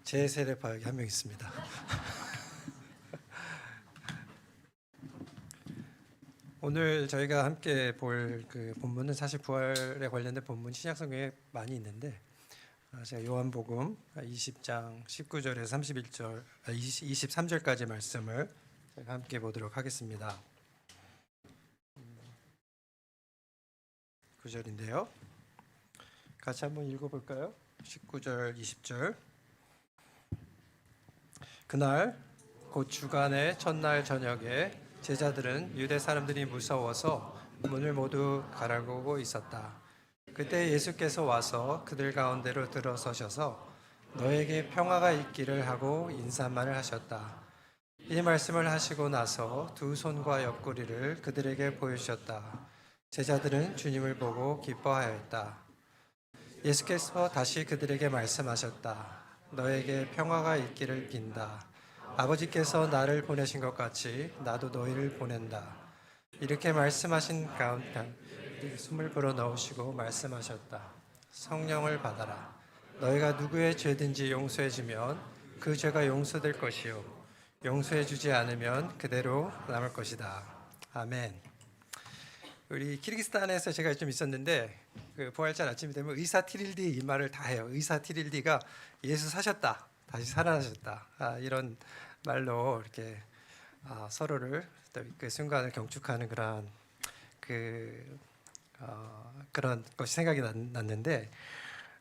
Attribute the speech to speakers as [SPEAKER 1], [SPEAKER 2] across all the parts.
[SPEAKER 1] 제 세대 파역이 한 명 있습니다. 오늘 저희가 함께 볼 그 본문은 사실 부활에 관련된 본문 신약성경에 많이 있는데 제가 요한복음 20장 19절에서 31절 23절까지 말씀을 제가 함께 보도록 하겠습니다. 9절인데요. 같이 한번 읽어볼까요? 19절 20절. 그날 곧 주간의 첫날 저녁에 제자들은 유대 사람들이 무서워서 문을 모두 가라고 있었다. 그때 예수께서 와서 그들 가운데로 들어서셔서 너에게 평화가 있기를 하고 인사말을 하셨다. 이 말씀을 하시고 나서 두 손과 옆구리를 그들에게 보여주셨다. 제자들은 주님을 보고 기뻐하였다. 예수께서 다시 그들에게 말씀하셨다. 너에게 평화가 있기를 빈다. 아버지께서 나를 보내신 것 같이 나도 너희를 보낸다. 이렇게 말씀하신 가운데 숨을 불어넣으시고 말씀하셨다. 성령을 받아라. 너희가 누구의 죄든지 용서해주면 그 죄가 용서될 것이요 용서해주지 않으면 그대로 남을 것이다. 아멘. 우리 키르기스탄에서 제가 좀 있었는데 그 부활절 아침이 되면 의사 티릴디 이 말을 다 해요. 의사 티릴디가 예수 사셨다, 다시 살아나셨다, 이런 말로 이렇게 서로를 그 순간을 경축하는 그런 것이 생각이 났는데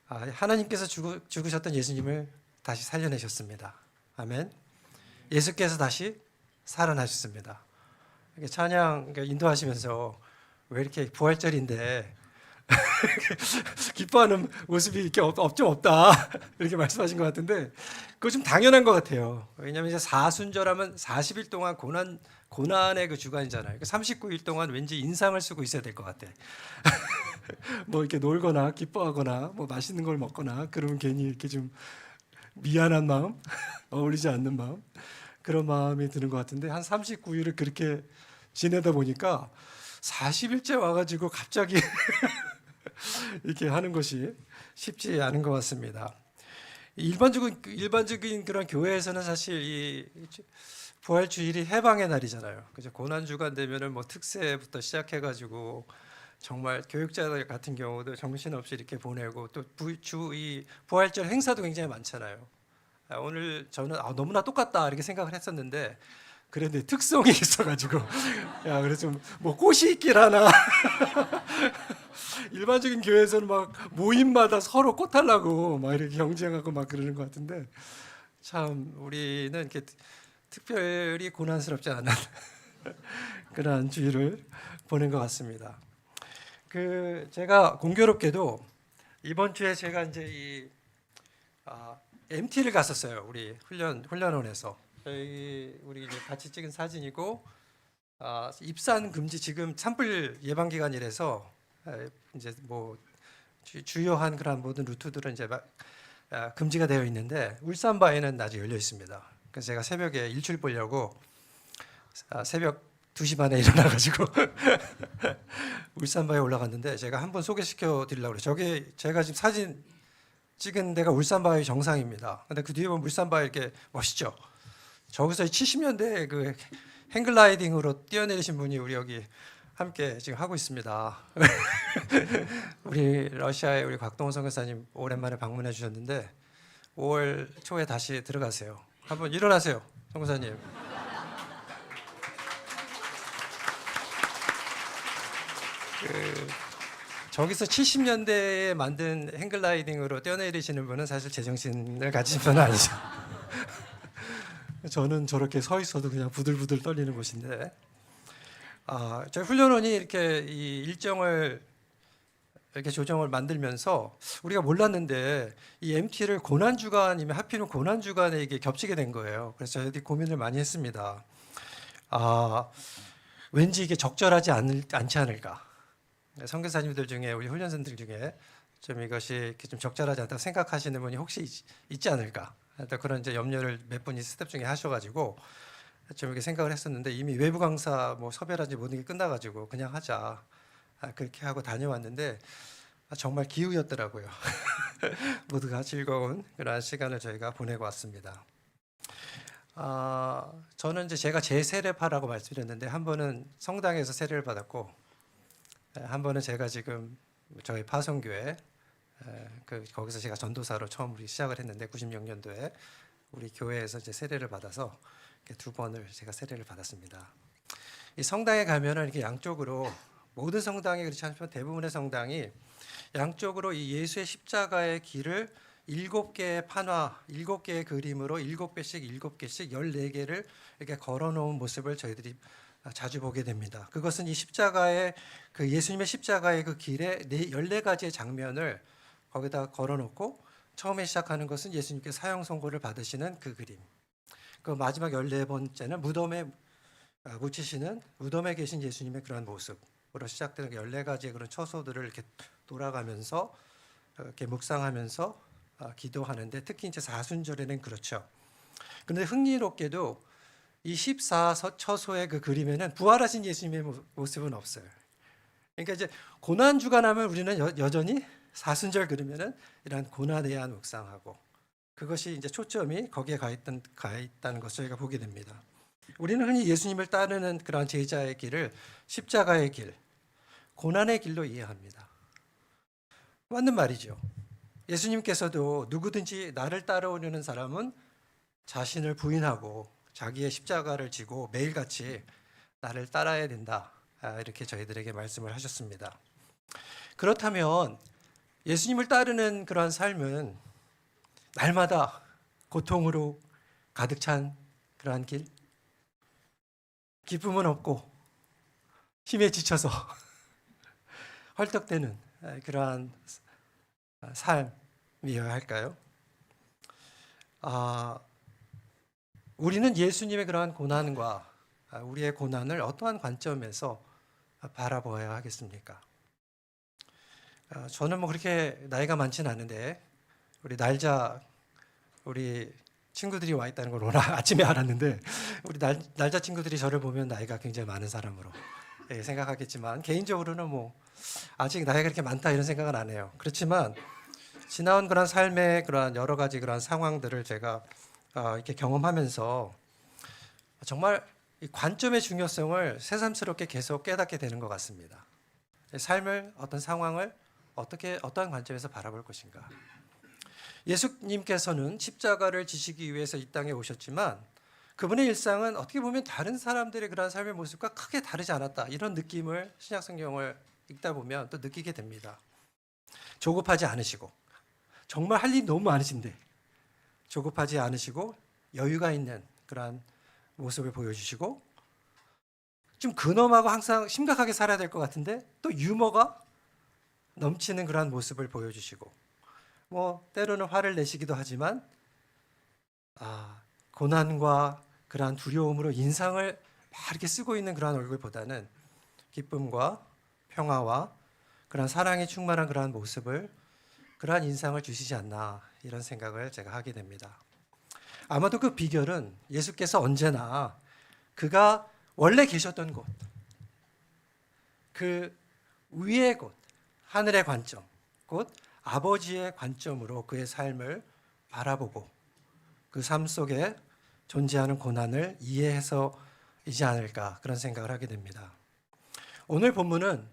[SPEAKER 1] 하나님께서 죽으셨던 예수님을 다시 살려내셨습니다. 아멘. 예수께서 다시 살아나셨습니다. 찬양 인도하시면서 왜 이렇게 부활절인데 기뻐하는 모습이 이렇게 좀 없다 이렇게 말씀하신 것 같은데 그거 좀 당연한 것 같아요. 왜냐하면 이제 사순절하면 40일 동안 고난의 그 주간이잖아요. 39일 동안 왠지 인상을 쓰고 있어야 될 것 같아. 뭐 이렇게 놀거나 기뻐하거나 뭐 맛있는 걸 먹거나 그러면 괜히 이렇게 좀 미안한 마음, 어울리지 않는 마음, 그런 마음이 드는 것 같은데 한 39일을 그렇게 지내다 보니까 40일째 와가지고 갑자기 이렇게 하는 것이 쉽지 않은 것 같습니다. 일반적인 그런 교회에서는 사실 이 부활주일이 해방의 날이잖아요. 그죠? 고난주간 되면은 뭐 특세부터 시작해가지고 정말 교육자들 같은 경우도 정신없이 이렇게 보내고 또 이 부활절 행사도 굉장히 많잖아요. 오늘 저는 너무나 똑같다 이렇게 생각을 했었는데 그런데 특성이 있어가지고 그래서 뭐 꽃이 있길 하나. 일반적인 교회에서는 막 모임마다 서로 꽃 달라고 막 이렇게 경쟁하고 막 그러는 것 같은데 참 우리는 이렇게 특별히 고난스럽지 않은 그런 주일을 보낸 것 같습니다. 제가 공교롭게도 이번 주에 제가 이제 MT를 갔었어요. 우리 훈련원에서 우리 이제 같이 찍은 사진이고 입산 금지 지금 산불 예방 기간이라서 이제 뭐 주요한 그런 모든 루트들은 이제 금지가 되어 있는데 울산 바에는 아직 열려 있습니다. 그래서 제가 새벽에 일출 보려고 새벽 2시 반에 일어나가지고 울산 바에 올라갔는데 제가 한번 소개시켜 드리려고 그래요. 저게 제가 지금 사진 찍은 데가 울산 바의 정상입니다. 근데 그 뒤에 보면 울산 바에 이렇게 멋있죠. 저기서 70년대 그 행글라이딩으로 뛰어내리신 분이 우리 여기 함께 지금 하고 있습니다. 우리 러시아의 우리 곽동원 선교사님 오랜만에 방문해 주셨는데 5월 초에 다시 들어가세요. 한번 일어나세요, 선교사님. 저기서 70년대에 만든 행글라이딩으로 뛰어내리시는 분은 사실 제정신을 가지신 분은 아니죠. 저는 저렇게 서 있어도 그냥 부들부들 떨리는 곳인데 저희 훈련원이 이렇게 이 일정을 이렇게 조정을 만들면서 우리가 몰랐는데 이 MT를 고난주간이면 하필이면 고난주간에 이게 겹치게 된 거예요. 그래서 저희들이 고민을 많이 했습니다. 왠지 이게 적절하지 않지 않을까. 선교사님들 중에 우리 훈련생들 중에 좀 이것이 이렇게 좀 적절하지 않다고 생각하시는 분이 혹시 있지 않을까. 그런 이제 염려를 몇 분이 스텝 중에 하셔가지고 좀 이렇게 생각을 했었는데 이미 외부 강사 뭐 섭외라든지 모든 게 끝나가지고 그냥 하자 그렇게 하고 다녀왔는데 정말 기후였더라고요. 모두가 즐거운 그런 시간을 저희가 보내고 왔습니다. 저는 이제 제가 제 세례파라고 말씀드렸는데 한 번은 성당에서 세례를 받았고 한 번은 제가 지금 저희 파송교회 거기서 제가 전도사로 처음 우리 시작을 했는데 96년도에 우리 교회에서 이제 세례를 받아서 두 번을 제가 세례를 받았습니다. 이 성당에 가면은 이렇게 양쪽으로 모든 성당이 그렇지 않지만 대부분의 성당이 양쪽으로 이 예수의 십자가의 길을 7개의 판화, 7개의 그림으로 7개씩 7개씩 14개를 이렇게 걸어놓은 모습을 저희들이 자주 보게 됩니다. 그것은 이 십자가의 그 예수님의 십자가의 그 길에 14가지의 장면을 거기다 걸어놓고 처음에 시작하는 것은 예수님께 사형 선고를 받으시는 그 그림. 그 마지막 14번째는 무덤에 묻히시는 무덤에 계신 예수님의 그런 모습으로 시작되는 14가지의 그런 처소들을 이렇게 돌아가면서 이렇게 묵상하면서 기도하는데 특히 이제 사순절에는 그렇죠. 그런데 흥미롭게도 이 14처소의 그 그림에는 부활하신 예수님의 모습은 없어요. 그러니까 이제 고난 주간하면 우리는 여전히 사순절 그러면은 이런 고난에 대한 묵상하고 그것이 이제 초점이 거기에 가 있다는 것을 저희가 보게 됩니다. 우리는 흔히 예수님을 따르는 그런 제자의 길을 십자가의 길, 고난의 길로 이해합니다. 맞는 말이죠. 예수님께서도 누구든지 나를 따라오려는 사람은 자신을 부인하고 자기의 십자가를 지고 매일같이 나를 따라야 된다. 이렇게 저희들에게 말씀을 하셨습니다. 그렇다면 예수님을 따르는 그러한 삶은 날마다 고통으로 가득 찬 그러한 길, 기쁨은 없고 힘에 지쳐서 헐떡대는 그러한 삶이어야 할까요? 우리는 예수님의 그러한 고난과 우리의 고난을 어떠한 관점에서 바라보아야 하겠습니까? 저는 뭐 그렇게 나이가 많지는 않은데 우리 친구들이 와 있다는 걸 오늘 아침에 알았는데 우리 날자 친구들이 저를 보면 나이가 굉장히 많은 사람으로 생각하겠지만 개인적으로는 뭐 아직 나이가 그렇게 많다 이런 생각은 안 해요. 그렇지만 지나온 그런 삶의 그런 여러 가지 그런 상황들을 제가 이렇게 경험하면서 정말 이 관점의 중요성을 새삼스럽게 계속 깨닫게 되는 것 같습니다. 삶을 어떤 상황을 어떠한 관점에서 바라볼 것인가. 예수님께서는 십자가를 지시기 위해서 이 땅에 오셨지만 그분의 일상은 어떻게 보면 다른 사람들의 그런 삶의 모습과 크게 다르지 않았다. 이런 느낌을 신약 성경을 읽다 보면 또 느끼게 됩니다. 조급하지 않으시고 정말 할 일이 너무 많으신데 조급하지 않으시고 여유가 있는 그런 모습을 보여주시고 좀 근엄하고 항상 심각하게 살아야 될 것 같은데 또 유머가 넘치는 그런 모습을 보여주시고 뭐 때로는 화를 내시기도 하지만 고난과 그러한 두려움으로 인상을 막 이렇게 쓰고 있는 그러한 얼굴보다는 기쁨과 평화와 그러한 사랑이 충만한 그러한 모습을 그러한 인상을 주시지 않나 이런 생각을 제가 하게 됩니다. 아마도 그 비결은 예수께서 언제나 그가 원래 계셨던 곳, 그 위의 곳, 하늘의 관점, 곧 아버지의 관점으로 그의 삶을 바라보고 그 삶 속에 존재하는 고난을 이해해서이지 않을까 그런 생각을 하게 됩니다. 오늘 본문은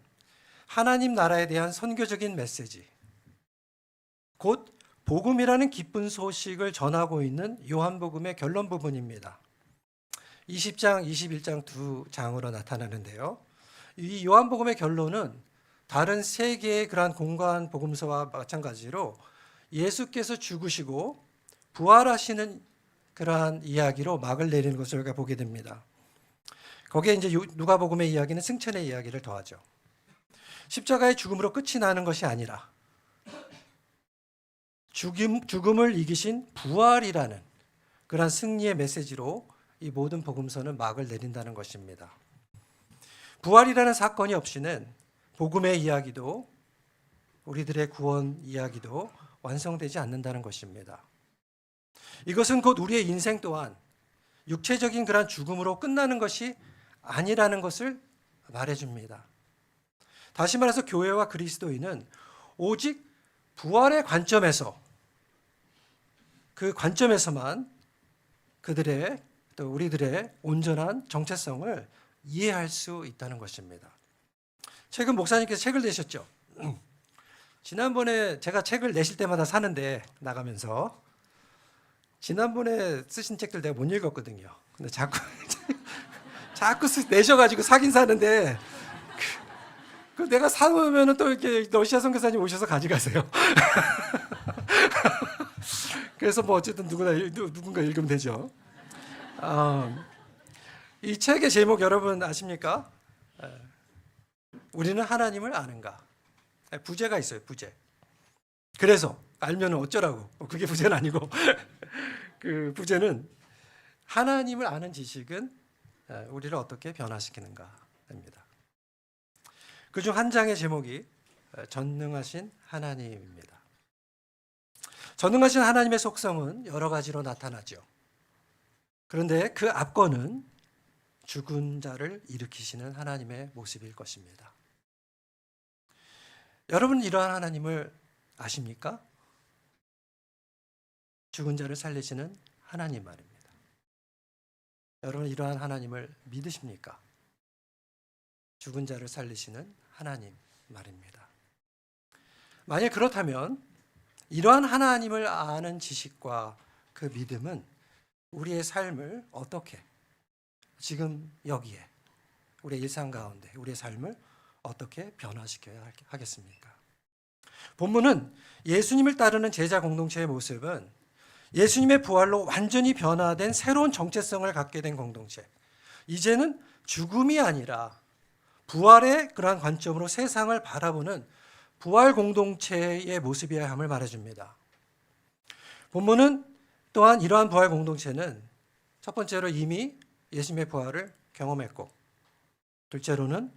[SPEAKER 1] 하나님 나라에 대한 선교적인 메시지, 곧 복음이라는 기쁜 소식을 전하고 있는 요한복음의 결론 부분입니다. 20장, 21장 두 장으로 나타나는데요. 이 요한복음의 결론은 다른 세 개의 그러한 공간 복음서와 마찬가지로 예수께서 죽으시고 부활하시는 그러한 이야기로 막을 내리는 것을 우리가 보게 됩니다. 거기에 이제 누가복음의 이야기는 승천의 이야기를 더하죠. 십자가의 죽음으로 끝이 나는 것이 아니라 죽음을 이기신 부활이라는 그러한 승리의 메시지로 이 모든 복음서는 막을 내린다는 것입니다. 부활이라는 사건이 없이는 복음의 이야기도 우리들의 구원 이야기도 완성되지 않는다는 것입니다. 이것은 곧 우리의 인생 또한 육체적인 그런 죽음으로 끝나는 것이 아니라는 것을 말해줍니다. 다시 말해서 교회와 그리스도인은 오직 부활의 관점에서, 그 관점에서만 그들의 또 우리들의 온전한 정체성을 이해할 수 있다는 것입니다. 최근 목사님께서 책을 내셨죠. 지난번에 제가 책을 내실 때마다 사는데 나가면서 지난번에 쓰신 책들 내가 못 읽었거든요. 근데 자꾸 내셔가지고 사긴 사는데 그 내가 사놓으면 또 이렇게 러시아 선교사님 오셔서 가져가세요. 그래서 뭐 어쨌든 누군가 읽으면 되죠. 이 책의 제목 여러분 아십니까? 우리는 하나님을 아는가? 부제가 있어요. 부제. 그래서 알면 어쩌라고? 그게 부제는 아니고 그 부제는 하나님을 아는 지식은 우리를 어떻게 변화시키는가입니다. 그중 한 장의 제목이 전능하신 하나님입니다. 전능하신 하나님의 속성은 여러 가지로 나타나죠. 그런데 그 앞권은 죽은 자를 일으키시는 하나님의 모습일 것입니다. 여러분 이러한 하나님을 아십니까? 죽은 자를 살리시는 하나님 말입니다. 여러분 이러한 하나님을 믿으십니까? 죽은 자를 살리시는 하나님 말입니다. 만약 그렇다면 이러한 하나님을 아는 지식과 그 믿음은 우리의 삶을 어떻게 지금 여기에 우리의 일상 가운데 우리의 삶을 어떻게 변화시켜야 하겠습니까? 본문은 예수님을 따르는 제자 공동체의 모습은 예수님의 부활로 완전히 변화된 새로운 정체성을 갖게 된 공동체, 이제는 죽음이 아니라 부활의 그러한 관점으로 세상을 바라보는 부활 공동체의 모습이어야 함을 말해줍니다. 본문은 또한 이러한 부활 공동체는 첫 번째로 이미 예수님의 부활을 경험했고, 둘째로는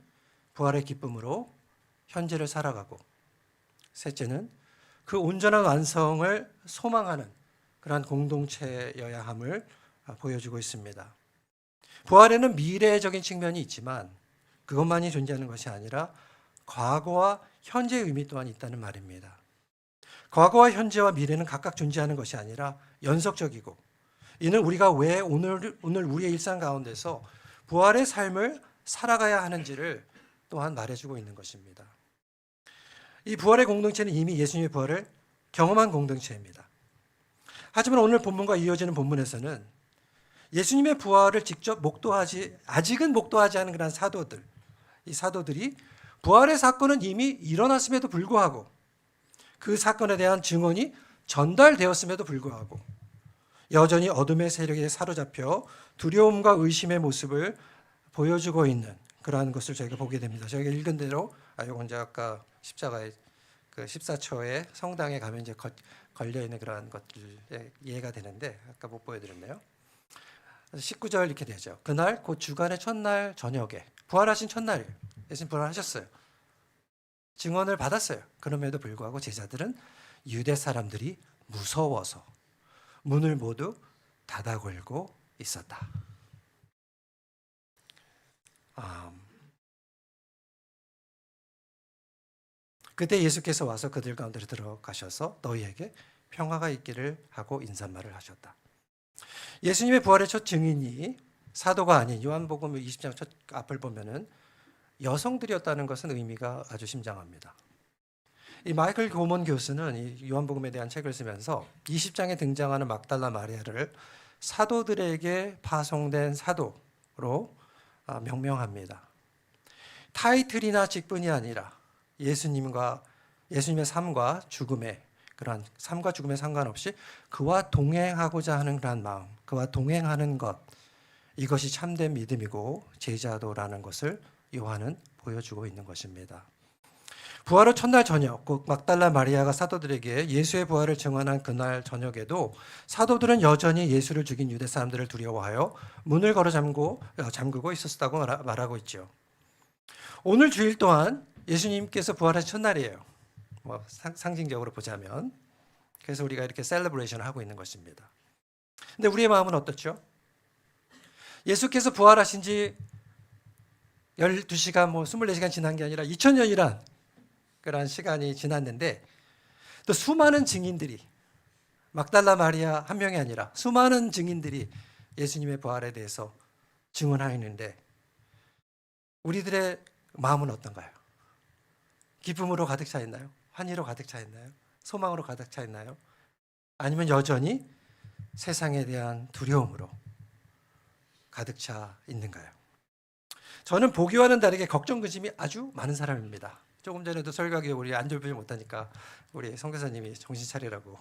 [SPEAKER 1] 부활의 기쁨으로 현재를 살아가고, 셋째는 그 온전한 완성을 소망하는 그러한 공동체여야 함을 보여주고 있습니다. 부활에는 미래적인 측면이 있지만 그것만이 존재하는 것이 아니라 과거와 현재의 의미 또한 있다는 말입니다. 과거와 현재와 미래는 각각 존재하는 것이 아니라 연속적이고, 이는 우리가 왜 오늘 우리의 일상 가운데서 부활의 삶을 살아가야 하는지를 또한 말해주고 있는 것입니다. 이 부활의 공동체는 이미 예수님의 부활을 경험한 공동체입니다. 하지만 오늘 본문과 이어지는 본문에서는 예수님의 부활을 직접 아직은 목도하지 않은 그런 사도들, 이 사도들이 부활의 사건은 이미 일어났음에도 불구하고, 그 사건에 대한 증언이 전달되었음에도 불구하고 여전히 어둠의 세력에 사로잡혀 두려움과 의심의 모습을 보여주고 있는 그러한 것을 저희가 보게 됩니다. 저희가 읽은 대로 이건 이제 아까 십자가의 그 14초의 성당에 가면 이제 걸려 있는 그러한 것들 이해가 되는데 아까 못 보여드렸네요. 19절 이렇게 되죠. 그날 곧 주간의 첫날 저녁에, 부활하신 첫날 예수님 부활하셨어요. 증언을 받았어요. 그럼에도 불구하고 제자들은 유대 사람들이 무서워서 문을 모두 닫아 걸고 있었다. 그때 예수께서 와서 그들 가운데로 들어가셔서 너희에게 평화가 있기를 하고 인사말을 하셨다. 예수님의 부활의 첫 증인이 사도가 아닌 요한복음 20장 첫 앞을 보면은 여성들이었다는 것은 의미가 아주 심장합니다. 이 마이클 고먼 교수는 이 요한복음에 대한 책을 쓰면서 20장에 등장하는 막달라 마리아를 사도들에게 파송된 사도로 명명합니다. 타이틀이나 직분이 아니라 예수님의 삶과 죽음에, 그러한 삶과 죽음에 상관없이 그와 동행하고자 하는 그러한 마음, 그와 동행하는 것, 이것이 참된 믿음이고 제자도라는 것을 요한은 보여주고 있는 것입니다. 부활 후 첫날 저녁, 곧 막달라 마리아가 사도들에게 예수의 부활을 증언한 그날 저녁에도 사도들은 여전히 예수를 죽인 유대 사람들을 두려워하여 문을 걸어 잠그고 있었다고 말하고 있죠. 오늘 주일 또한 예수님께서 부활하신 첫날이에요. 상징적으로 보자면. 그래서 우리가 이렇게 셀러브레이션을 하고 있는 것입니다. 근데 우리의 마음은 어떻죠? 예수께서 부활하신 지 12시간, 24시간 지난 게 아니라 2000년이란 그런 시간이 지났는데 또 수많은 증인들이 막달라 마리아 한 명이 아니라 수많은 증인들이 예수님의 부활에 대해서 증언하였는데 우리들의 마음은 어떤가요? 기쁨으로 가득 차 있나요? 환희로 가득 차 있나요? 소망으로 가득 차 있나요? 아니면 여전히 세상에 대한 두려움으로 가득 차 있는가요? 저는 보기와는 다르게 걱정 근심이 아주 많은 사람입니다. 조금 전에도 설교하기 우리 안절부절 못하니까 우리 선교사님이 정신 차리라고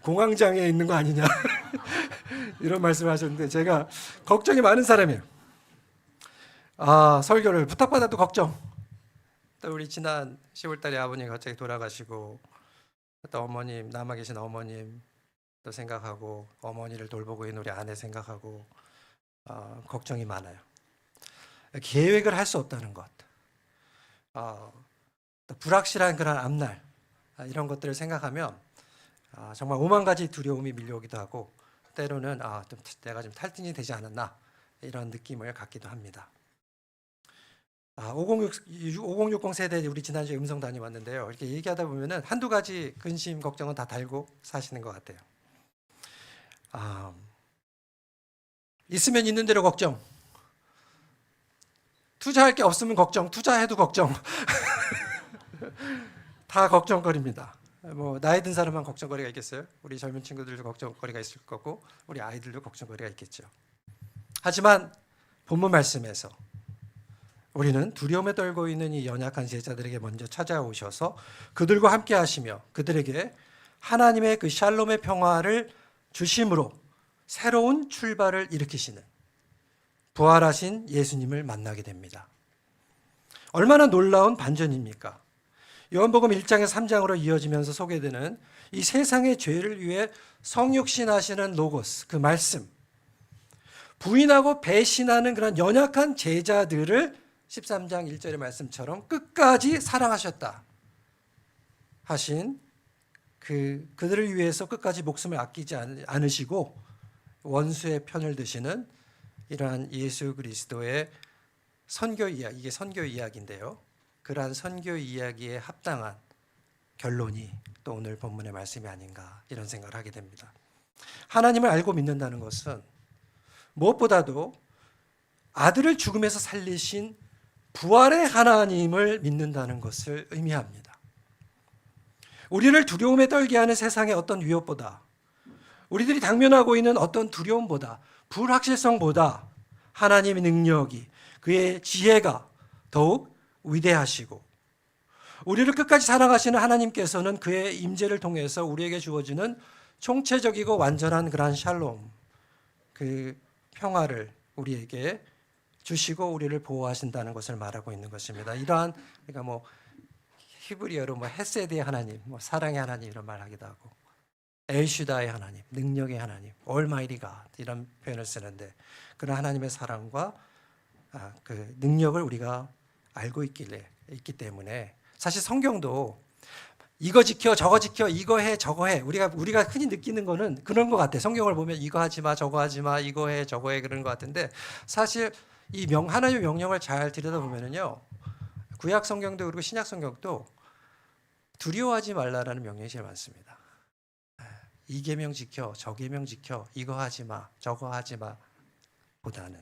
[SPEAKER 1] 공황장애 있는 거 아니냐 이런 말씀을 하셨는데 제가 걱정이 많은 사람이에요. 설교를 부탁받아도 걱정. 또 우리 지난 10월 달에 아버님 갑자기 돌아가시고 또 어머님, 남아 계신 어머님 또 생각하고 어머니를 돌보고 있는 우리 아내 생각하고 걱정이 많아요. 계획을 할 수 없다는 것, 또 불확실한 그런 앞날 이런 것들을 생각하면 정말 오만 가지 두려움이 밀려오기도 하고 때로는 좀 내가 좀 탈진이 되지 않았나 이런 느낌을 갖기도 합니다. 5060 세대 우리 지난주에 음성 다녀왔는데요. 이렇게 얘기하다 보면은 한두 가지 근심 걱정은 다 달고 사시는 것 같아요. 있으면 있는 대로 걱정. 투자할 게 없으면 걱정. 투자해도 걱정. 다 걱정거리입니다. 뭐 나이 든 사람만 걱정거리가 있겠어요? 우리 젊은 친구들도 걱정거리가 있을 거고 우리 아이들도 걱정거리가 있겠죠. 하지만 본문 말씀에서 우리는 두려움에 떨고 있는 이 연약한 제자들에게 먼저 찾아오셔서 그들과 함께 하시며 그들에게 하나님의 그 샬롬의 평화를 주심으로 새로운 출발을 일으키시는 부활하신 예수님을 만나게 됩니다. 얼마나 놀라운 반전입니까? 요한복음 1장에서 3장으로 이어지면서 소개되는 이 세상의 죄를 위해 성육신하시는 로고스, 그 말씀, 부인하고 배신하는 그런 연약한 제자들을 13장 1절의 말씀처럼 끝까지 사랑하셨다 하신 그들을 위해서 끝까지 목숨을 아끼지 않으시고 원수의 편을 드시는 이러한 예수 그리스도의 선교 이야기, 이게 선교 이야기인데요. 그러한 선교 이야기에 합당한 결론이 또 오늘 본문의 말씀이 아닌가 이런 생각을 하게 됩니다. 하나님을 알고 믿는다는 것은 무엇보다도 아들을 죽음에서 살리신 부활의 하나님을 믿는다는 것을 의미합니다. 우리를 두려움에 떨게 하는 세상의 어떤 위협보다 우리들이 당면하고 있는 어떤 두려움보다 불확실성보다 하나님의 능력이 그의 지혜가 더욱 위대하시고 우리를 끝까지 사랑하시는 하나님께서는 그의 임재를 통해서 우리에게 주어지는 총체적이고 완전한 그러한 샬롬, 그 평화를 우리에게 주시고 우리를 보호하신다는 것을 말하고 있는 것입니다. 이러한 그러니까 뭐 히브리어로 헤세드의 하나님, 사랑의 하나님 이런 말하기도 하고 엘슈다의 하나님, 능력의 하나님, 올마이티 갓 이런 표현을 쓰는데 그런 하나님의 사랑과 그 능력을 우리가 알고 있기 때문에 사실 성경도 이거 지켜 저거 지켜 이거 해 저거 해 우리가 흔히 느끼는 거는 그런 것 같아요. 성경을 보면 이거 하지 마 저거 하지 마 이거 해 저거 해 그런 것 같은데 사실 이 하나님의 명령을 잘 들여다보면요 구약 성경도 그리고 신약 성경도 두려워하지 말라라는 명령이 제일 많습니다. 이 계명 지켜 저 계명 지켜 이거 하지 마 저거 하지 마 보다는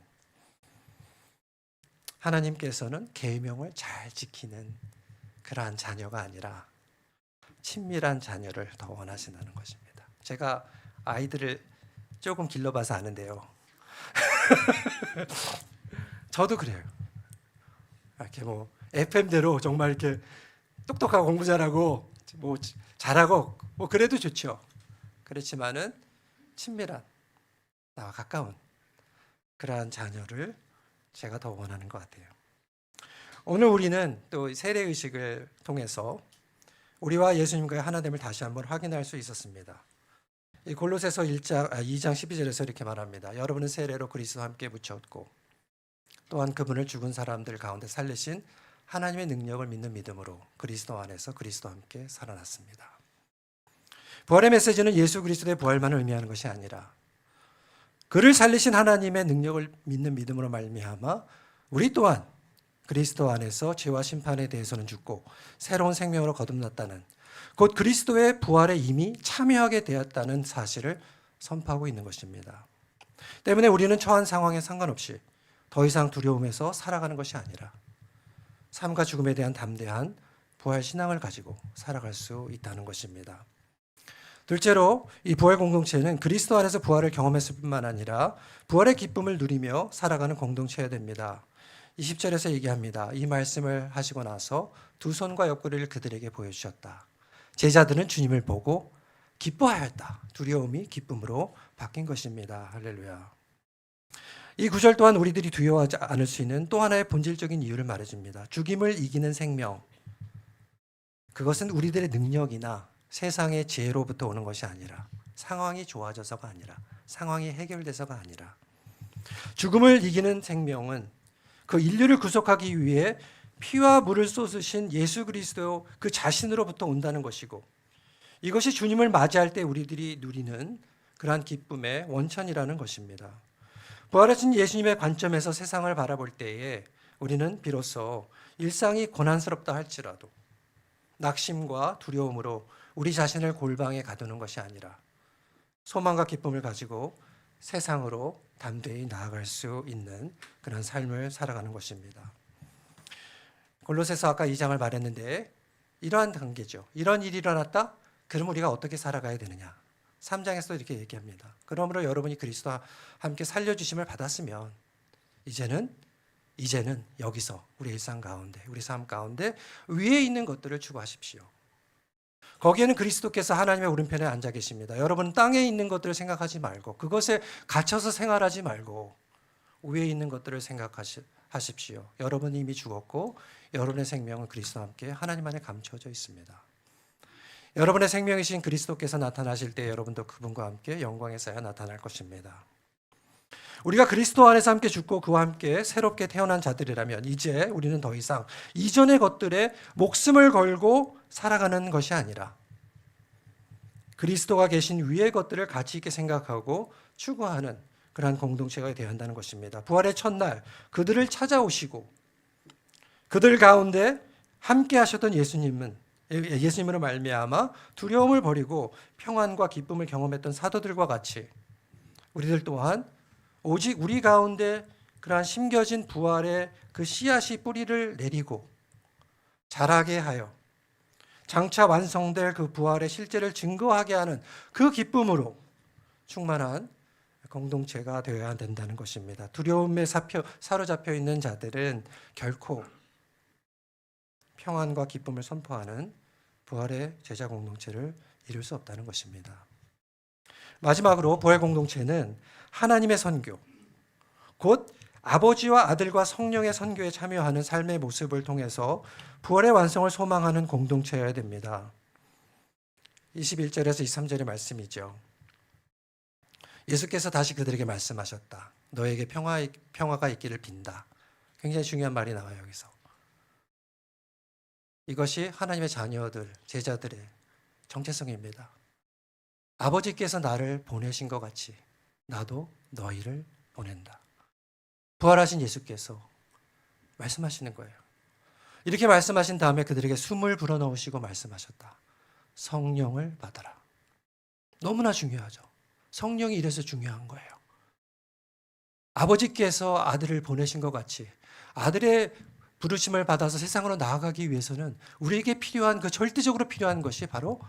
[SPEAKER 1] 하나님께서는 계명을 잘 지키는 그러한 자녀가 아니라 친밀한 자녀를 더 원하신다는 것입니다. 제가 아이들을 조금 길러봐서 아는데요. 저도 그래요. 이렇게 뭐 FM대로 정말 이렇게 똑똑하고 공부 잘하고 뭐 잘하고 뭐 그래도 좋죠. 그렇지만은 친밀한 나와 가까운 그러한 자녀를 제가 더 원하는 것 같아요. 오늘 우리는 또 세례의식을 통해서 우리와 예수님과의 하나됨을 다시 한번 확인할 수 있었습니다. 이 골로새서 2장 12절에서 이렇게 말합니다. 여러분은 세례로 그리스도와 함께 묻혔고 또한 그분을 죽은 사람들 가운데 살리신 하나님의 능력을 믿는 믿음으로 그리스도 안에서 그리스도와 함께 살아났습니다. 부활의 메시지는 예수 그리스도의 부활만을 의미하는 것이 아니라 그를 살리신 하나님의 능력을 믿는 믿음으로 말미암아 우리 또한 그리스도 안에서 죄와 심판에 대해서는 죽고 새로운 생명으로 거듭났다는, 곧 그리스도의 부활에 이미 참여하게 되었다는 사실을 선포하고 있는 것입니다. 때문에 우리는 처한 상황에 상관없이 더 이상 두려움에서 살아가는 것이 아니라 삶과 죽음에 대한 담대한 부활 신앙을 가지고 살아갈 수 있다는 것입니다. 둘째로 이 부활 공동체는 그리스도 안에서 부활을 경험했을 뿐만 아니라 부활의 기쁨을 누리며 살아가는 공동체여야 됩니다. 20절에서 얘기합니다. 이 말씀을 하시고 나서 두 손과 옆구리를 그들에게 보여주셨다. 제자들은 주님을 보고 기뻐하였다. 두려움이 기쁨으로 바뀐 것입니다. 할렐루야. 이 구절 또한 우리들이 두려워하지 않을 수 있는 또 하나의 본질적인 이유를 말해줍니다. 죽임을 이기는 생명. 그것은 우리들의 능력이나 세상의 지혜로부터 오는 것이 아니라, 상황이 좋아져서가 아니라, 상황이 해결돼서가 아니라, 죽음을 이기는 생명은 그 인류를 구속하기 위해 피와 물을 쏟으신 예수 그리스도 그 자신으로부터 온다는 것이고, 이것이 주님을 맞이할 때 우리들이 누리는 그러한 기쁨의 원천이라는 것입니다. 부활하신 예수님의 관점에서 세상을 바라볼 때에 우리는 비로소 일상이 고난스럽다 할지라도 낙심과 두려움으로 우리 자신을 골방에 가두는 것이 아니라 소망과 기쁨을 가지고 세상으로 담대히 나아갈 수 있는 그런 삶을 살아가는 것입니다. 골로새서 아까 2장을 말했는데 이러한 단계죠. 이런 일이 일어났다? 그럼 우리가 어떻게 살아가야 되느냐? 3장에서도 이렇게 얘기합니다. 그러므로 여러분이 그리스도와 함께 살려주심을 받았으면 이제는 여기서 우리 일상 가운데, 우리 삶 가운데 위에 있는 것들을 추구하십시오. 거기에는 그리스도께서 하나님의 오른편에 앉아 계십니다. 여러분 땅에 있는 것들을 생각하지 말고, 그것에 갇혀서 생활하지 말고 위에 있는 것들을 생각하십시오. 여러분이 이미 죽었고 여러분의 생명은 그리스도와 함께 하나님 안에 감춰져 있습니다. 여러분의 생명이신 그리스도께서 나타나실 때 여러분도 그분과 함께 영광에서야 나타날 것입니다. 우리가 그리스도 안에서 함께 죽고 그와 함께 새롭게 태어난 자들이라면 이제 우리는 더 이상 이전의 것들에 목숨을 걸고 살아가는 것이 아니라 그리스도가 계신 위의 것들을 가치 있게 생각하고 추구하는 그러한 공동체가 되어야 한다는 것입니다. 부활의 첫날 그들을 찾아오시고 그들 가운데 함께 하셨던 예수님으로 말미암아 두려움을 버리고 평안과 기쁨을 경험했던 사도들과 같이 우리들 또한 오직 우리 가운데 그러한 심겨진 부활의 그 씨앗이 뿌리를 내리고 자라게 하여 장차 완성될 그 부활의 실제를 증거하게 하는 그 기쁨으로 충만한 공동체가 되어야 된다는 것입니다. 두려움에 사로잡혀 있는 자들은 결코 평안과 기쁨을 선포하는 부활의 제자 공동체를 이룰 수 없다는 것입니다. 마지막으로 부활 공동체는 하나님의 선교, 곧 아버지와 아들과 성령의 선교에 참여하는 삶의 모습을 통해서 부활의 완성을 소망하는 공동체여야 됩니다. 21절에서 23절의 말씀이죠. 예수께서 다시 그들에게 말씀하셨다. 너에게 평화가 있기를 빈다. 굉장히 중요한 말이 나와요, 여기서. 이것이 하나님의 자녀들, 제자들의 정체성입니다. 아버지께서 나를 보내신 것 같이 나도 너희를 보낸다. 부활하신 예수께서 말씀하시는 거예요. 이렇게 말씀하신 다음에 그들에게 숨을 불어넣으시고 말씀하셨다. 성령을 받아라. 너무나 중요하죠. 성령이 이래서 중요한 거예요. 아버지께서 아들을 보내신 것 같이 아들의 부르심을 받아서 세상으로 나아가기 위해서는 우리에게 필요한 그 절대적으로 필요한 것이 바로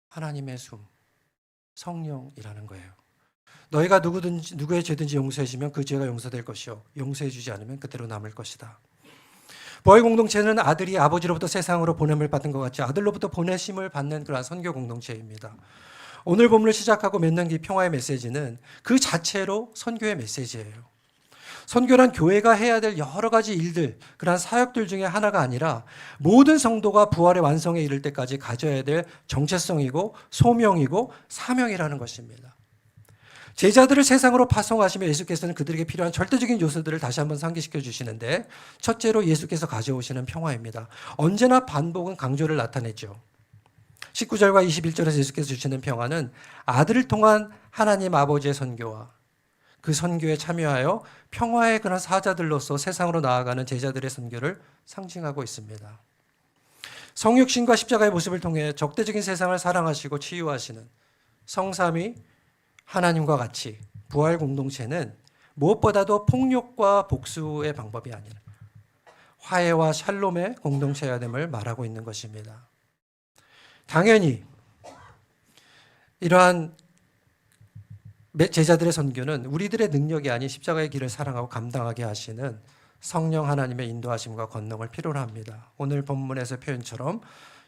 [SPEAKER 1] 하나님의 숨, 성령이라는 거예요. 너희가 누구의 죄든지 용서해 주면 그 죄가 용서될 것이요 용서해 주지 않으면 그대로 남을 것이다. 부활 공동체는 아들이 아버지로부터 세상으로 보냄을 받은 것 같이 아들로부터 보내심을 받는 그러한 선교 공동체입니다. 오늘 본문을 시작하고 몇 년 뒤 평화의 메시지는 그 자체로 선교의 메시지예요. 선교란 교회가 해야 될 여러 가지 일들, 그러한 사역들 중에 하나가 아니라 모든 성도가 부활의 완성에 이를 때까지 가져야 될 정체성이고 소명이고 사명이라는 것입니다. 제자들을 세상으로 파송하시며 예수께서는 그들에게 필요한 절대적인 요소들을 다시 한번 상기시켜 주시는데 첫째로 예수께서 가져오시는 평화입니다. 언제나 반복은 강조를 나타내죠. 19절과 21절에서 예수께서 주시는 평화는 아들을 통한 하나님 아버지의 선교와 그 선교에 참여하여 평화의 그런 사자들로서 세상으로 나아가는 제자들의 선교를 상징하고 있습니다. 성육신과 십자가의 모습을 통해 적대적인 세상을 사랑하시고 치유하시는 성삼위 하나님과 같이 부활 공동체는 무엇보다도 폭력과 복수의 방법이 아닌 화해와 샬롬의 공동체여야 됨을 말하고 있는 것입니다. 당연히 이러한 제자들의 선교는 우리들의 능력이 아닌 십자가의 길을 사랑하고 감당하게 하시는 성령 하나님의 인도하심과 권능을 필요로 합니다. 오늘 본문에서 표현처럼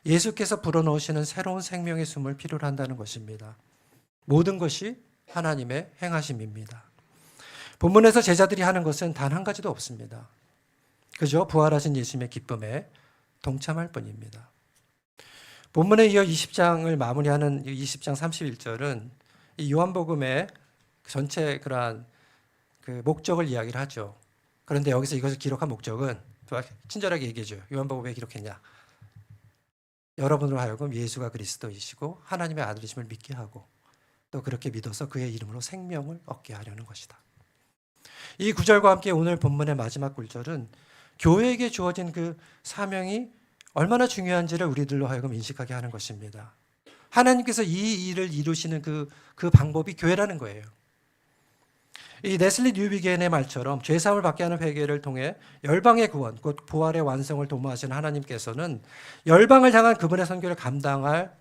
[SPEAKER 1] 예수께서 불어넣으시는 새로운 생명의 숨을 필요로 한다는 것입니다. 모든 것이 하나님의 행하심입니다. 본문에서 제자들이 하는 것은 단 한 가지도 없습니다. 그저 부활하신 예수님의 기쁨에 동참할 뿐입니다. 본문에 이어 20장을 마무리하는 20장 31절은 이 요한복음의 전체 그러한 그 목적을 이야기를 하죠. 그런데 여기서 이것을 기록한 목적은 친절하게 얘기해줘요. 요한복음에 기록했냐? 여러분으로 하여금 예수가 그리스도이시고 하나님의 아들이심을 믿게 하고 또 그렇게 믿어서 그의 이름으로 생명을 얻게 하려는 것이다. 이 구절과 함께 오늘 본문의 마지막 구절은 교회에게 주어진 그 사명이 얼마나 중요한지를 우리들로 하여금 인식하게 하는 것입니다. 하나님께서 이 일을 이루시는 그 방법이 교회라는 거예요. 이 네슬리 뉴비겐의 말처럼 죄사함을 받게 하는 회개를 통해 열방의 구원, 곧 부활의 완성을 도모하시는 하나님께서는 열방을 향한 그분의 선교를 감당할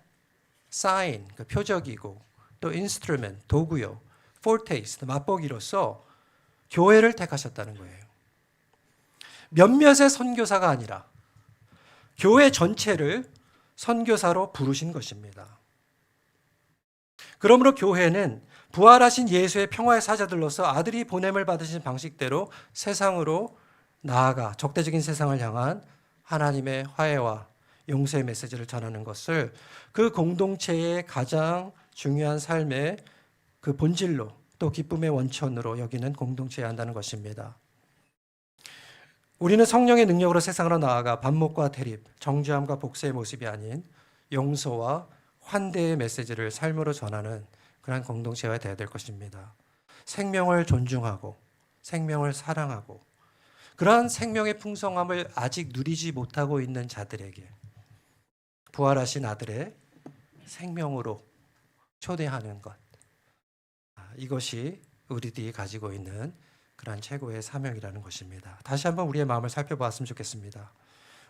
[SPEAKER 1] 사인, 그 표적이고 또 인스트루먼트, 도구요, 포테이스트, 맛보기로서 교회를 택하셨다는 거예요. 몇몇의 선교사가 아니라 교회 전체를 선교사로 부르신 것입니다. 그러므로 교회는 부활하신 예수의 평화의 사자들로서 아들이 보냄을 받으신 방식대로 세상으로 나아가 적대적인 세상을 향한 하나님의 화해와 용서의 메시지를 전하는 것을 그 공동체의 가장 중요한 삶의 그 본질로 또 기쁨의 원천으로 여기는 공동체여야 한다는 것입니다. 우리는 성령의 능력으로 세상으로 나아가 반목과 대립, 정죄함과 복수의 모습이 아닌 용서와 환대의 메시지를 삶으로 전하는 그런 공동체가 되어야 될 것입니다. 생명을 존중하고 생명을 사랑하고 그러한 생명의 풍성함을 아직 누리지 못하고 있는 자들에게 부활하신 아들의 생명으로 초대하는 것, 이것이 우리들이 가지고 있는 그러한 최고의 사명이라는 것입니다. 다시 한번 우리의 마음을 살펴보았으면 좋겠습니다.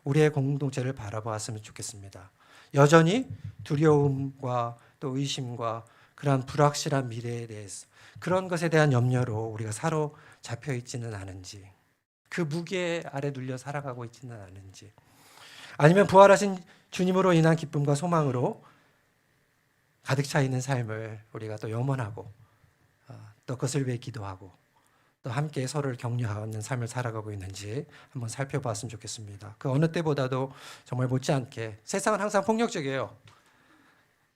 [SPEAKER 1] 우리의 공동체를 바라보았으면 좋겠습니다. 여전히 두려움과 또 의심과 그러한 불확실한 미래에 대해서 그런 것에 대한 염려로 우리가 사로잡혀 있지는 않은지, 그 무게 아래 눌려 살아가고 있지는 않은지, 아니면 부활하신 주님으로 인한 기쁨과 소망으로 가득 차 있는 삶을 우리가 또 염원하고 또 그것을 위해 기도하고 또 함께 서로를 격려하는 삶을 살아가고 있는지 한번 살펴봤으면 좋겠습니다. 그 어느 때보다도 정말 못지않게 세상은 항상 폭력적이에요.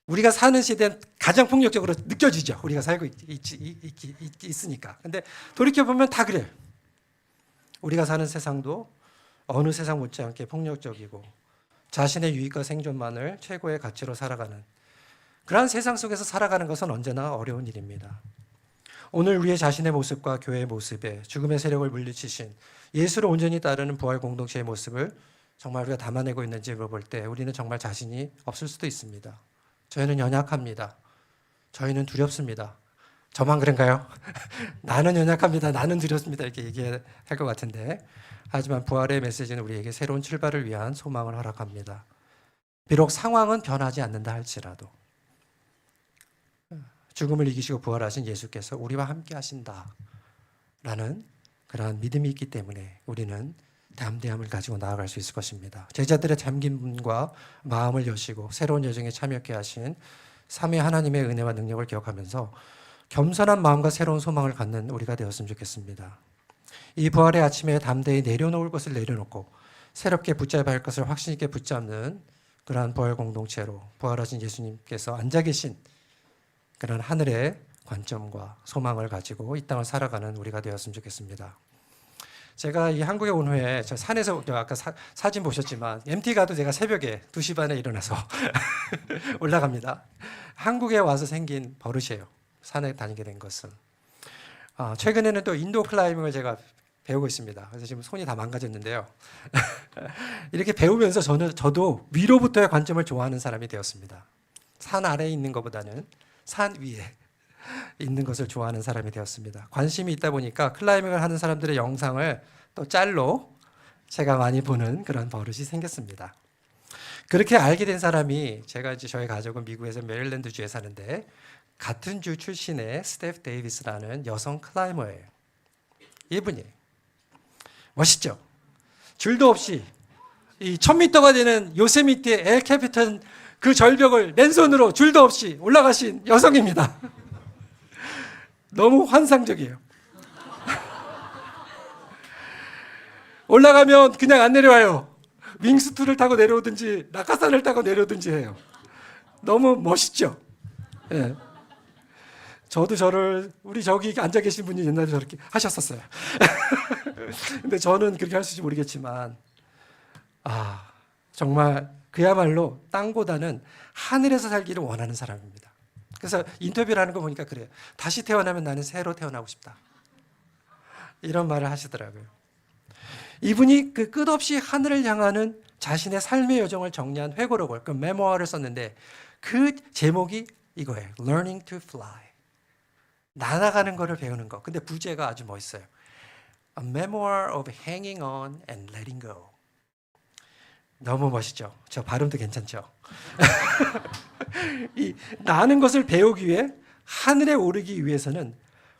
[SPEAKER 1] 우리가 사는 시대는 가장 폭력적으로 느껴지죠. 우리가 살고 있으니까. 근데 돌이켜보면 다 그래요. 우리가 사는 세상도 어느 세상 못지않게 폭력적이고 자신의 유익과 생존만을 최고의 가치로 살아가는 그러한 세상 속에서 살아가는 것은 언제나 어려운 일입니다. 오늘 우리의 자신의 모습과 교회의 모습에 죽음의 세력을 물리치신 예수를 온전히 따르는 부활 공동체의 모습을 정말 우리가 담아내고 있는지 물어볼 때 우리는 정말 자신이 없을 수도 있습니다. 저희는 연약합니다. 저희는 두렵습니다. 저만 그런가요? 나는 연약합니다. 나는 두렵습니다. 이렇게 얘기할 것 같은데, 하지만 부활의 메시지는 우리에게 새로운 출발을 위한 소망을 허락합니다. 비록 상황은 변하지 않는다 할지라도 죽음을 이기시고 부활하신 예수께서 우리와 함께 하신다라는 그러한 믿음이 있기 때문에 우리는 담대함을 가지고 나아갈 수 있을 것입니다. 제자들의 잠긴 문과 마음을 여시고 새로운 여정에 참여케 하신 삼위 하나님의 은혜와 능력을 기억하면서 겸손한 마음과 새로운 소망을 갖는 우리가 되었으면 좋겠습니다. 이 부활의 아침에 담대히 내려놓을 것을 내려놓고 새롭게 붙잡아야 할 것을 확신 있게 붙잡는 그러한 부활 공동체로 부활하신 예수님께서 앉아 계신 그런 하늘의 관점과 소망을 가지고 이 땅을 살아가는 우리가 되었으면 좋겠습니다. 제가 이 한국에 온 후에 저 산에서 아까 사진 보셨지만 MT 가도 제가 새벽에 2시 반에 일어나서 올라갑니다. 한국에 와서 생긴 버릇이에요. 산에 다니게 된 것은. 최근에는 또 인도 클라이밍을 제가 배우고 있습니다. 그래서 지금 손이 다 망가졌는데요. 이렇게 배우면서 저도 위로부터의 관점을 좋아하는 사람이 되었습니다. 산 아래에 있는 것보다는 산 위에 있는 것을 좋아하는 사람이 되었습니다. 관심이 있다 보니까 클라이밍을 하는 사람들의 영상을 또 짤로 제가 많이 보는 그런 버릇이 생겼습니다. 그렇게 알게 된 사람이, 제가 이제 저희 가족은 미국에서 메릴랜드 주에 사는데 같은 주 출신의 스테프 데이비스라는 여성 클라이머예요. 이분이 멋있죠? 줄도 없이 이 1000m가 되는 요세미티의 엘 캐피턴 그 절벽을 맨손으로 줄도 없이 올라가신 여성입니다. 너무 환상적이에요. 올라가면 그냥 안 내려와요. 윙스투를 타고 내려오든지 낙하산을 타고 내려오든지 해요. 너무 멋있죠? 예. 저도 우리 저기 앉아 계신 분이 옛날에 저렇게 하셨었어요. 근데 저는 그렇게 할 수 있을지 모르겠지만, 정말 그야말로 땅보다는 하늘에서 살기를 원하는 사람입니다. 그래서 인터뷰를 하는 거 보니까 그래요. 다시 태어나면 나는 새로 태어나고 싶다. 이런 말을 하시더라고요. 이분이 그 끝없이 하늘을 향하는 자신의 삶의 여정을 정리한 회고록을, 그 메모어를 썼는데 그 제목이 이거예요. Learning to Fly. 날아가는 거를 배우는 거. 근데 부제가 아주 멋있어요. A memoir of hanging on and letting go. 너무 멋있죠? 저 발음도 괜찮죠? 이 나는 것을 배우기 위해 하늘에 오르기 위해서는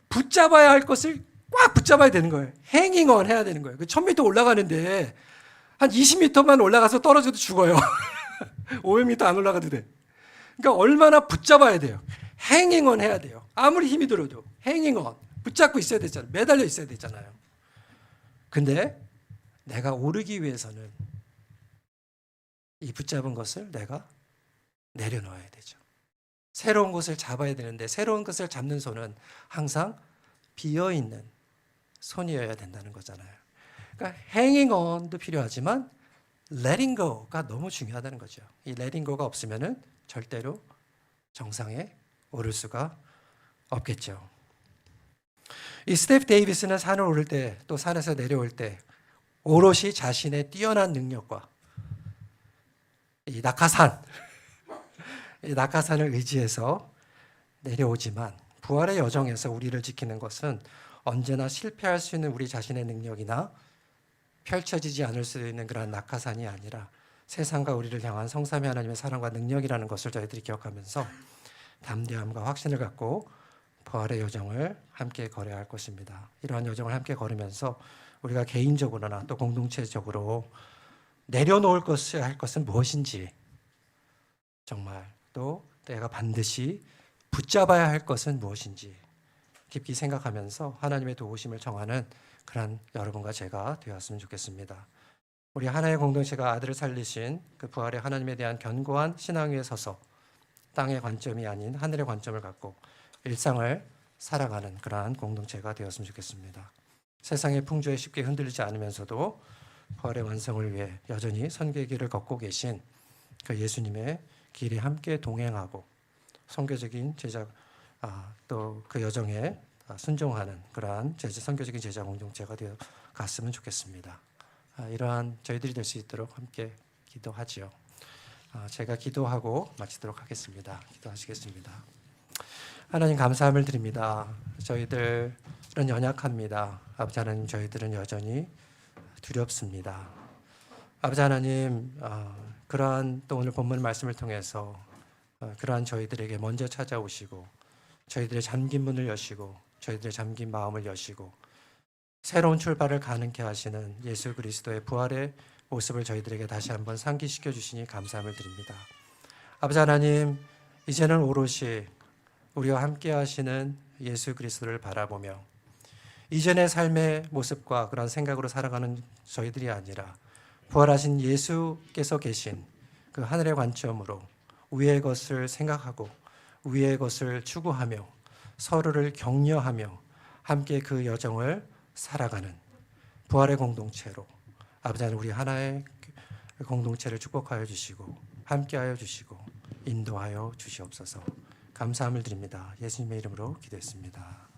[SPEAKER 1] 붙잡아야 할 것을 꽉 붙잡아야 되는 거예요. hanging on 해야 되는 거예요. 1000m 올라가는데 한 20m만 올라가서 떨어져도 죽어요. 500m 안 올라가도 돼. 그러니까 얼마나 붙잡아야 돼요. hanging on 해야 돼요. 아무리 힘이 들어도 hanging on, 붙잡고 있어야 되잖아요. 매달려 있어야 되잖아요. 근데 내가 오르기 위해서는 이 붙잡은 것을 내가 내려놓아야 되죠. 새로운 것을 잡아야 되는데 새로운 것을 잡는 손은 항상 비어있는 손이어야 된다는 거잖아요. 그러니까 hanging on도 필요하지만 letting go가 너무 중요하다는 거죠. 이 letting go가 없으면은 절대로 정상에 오를 수가 없겠죠. 이 스테프 데이비스는 산을 오를 때, 또 산에서 내려올 때 오롯이 자신의 뛰어난 능력과 이 낙하산을 의지해서 내려오지만 부활의 여정에서 우리를 지키는 것은 언제나 실패할 수 있는 우리 자신의 능력이나 펼쳐지지 않을 수 있는 그런 낙하산이 아니라 세상과 우리를 향한 성삼위 하나님의 사랑과 능력이라는 것을 저희들이 기억하면서 담대함과 확신을 갖고 부활의 여정을 함께 걸어야 할 것입니다. 이러한 여정을 함께 걸으면서 우리가 개인적으로나 또 공동체적으로 내려놓을 것을 할 것은 무엇인지, 정말 또 내가 반드시 붙잡아야 할 것은 무엇인지 깊이 생각하면서 하나님의 도우심을 청하는 그런 여러분과 제가 되었으면 좋겠습니다. 우리 하나의 공동체가 아들을 살리신 그 부활의 하나님에 대한 견고한 신앙 위에 서서 땅의 관점이 아닌 하늘의 관점을 갖고 일상을 살아가는 그러한 공동체가 되었으면 좋겠습니다. 세상의 풍조에 쉽게 흔들리지 않으면서도 부활의 완성을 위해 여전히 선교의 길을 걷고 계신 그 예수님의 길에 함께 동행하고 선교적인 제자, 또 그 여정에 순종하는 그러한 선교적인 제자 공동체가 되어 갔으면 좋겠습니다. 이러한 저희들이 될 수 있도록 함께 기도하지요. 제가 기도하고 마치도록 하겠습니다. 기도하시겠습니다. 하나님 감사함을 드립니다. 저희들은 연약합니다. 아버지 하나님, 저희들은 여전히 두렵습니다. 아버지 하나님, 그러한 또 오늘 본문 말씀을 통해서 그러한 저희들에게 먼저 찾아오시고 저희들의 잠긴 문을 여시고 저희들의 잠긴 마음을 여시고 새로운 출발을 가능케 하시는 예수 그리스도의 부활의 모습을 저희들에게 다시 한번 상기시켜 주시니 감사함을 드립니다. 아버지 하나님, 이제는 오롯이 우리와 함께 하시는 예수 그리스도를 바라보며 이전의 삶의 모습과 그런 생각으로 살아가는 저희들이 아니라 부활하신 예수께서 계신 그 하늘의 관점으로 위의 것을 생각하고 위의 것을 추구하며 서로를 격려하며 함께 그 여정을 살아가는 부활의 공동체로 아버지 하나님, 우리 하나의 공동체를 축복하여 주시고 함께하여 주시고 인도하여 주시옵소서. 감사함을 드립니다. 예수님의 이름으로 기도했습니다.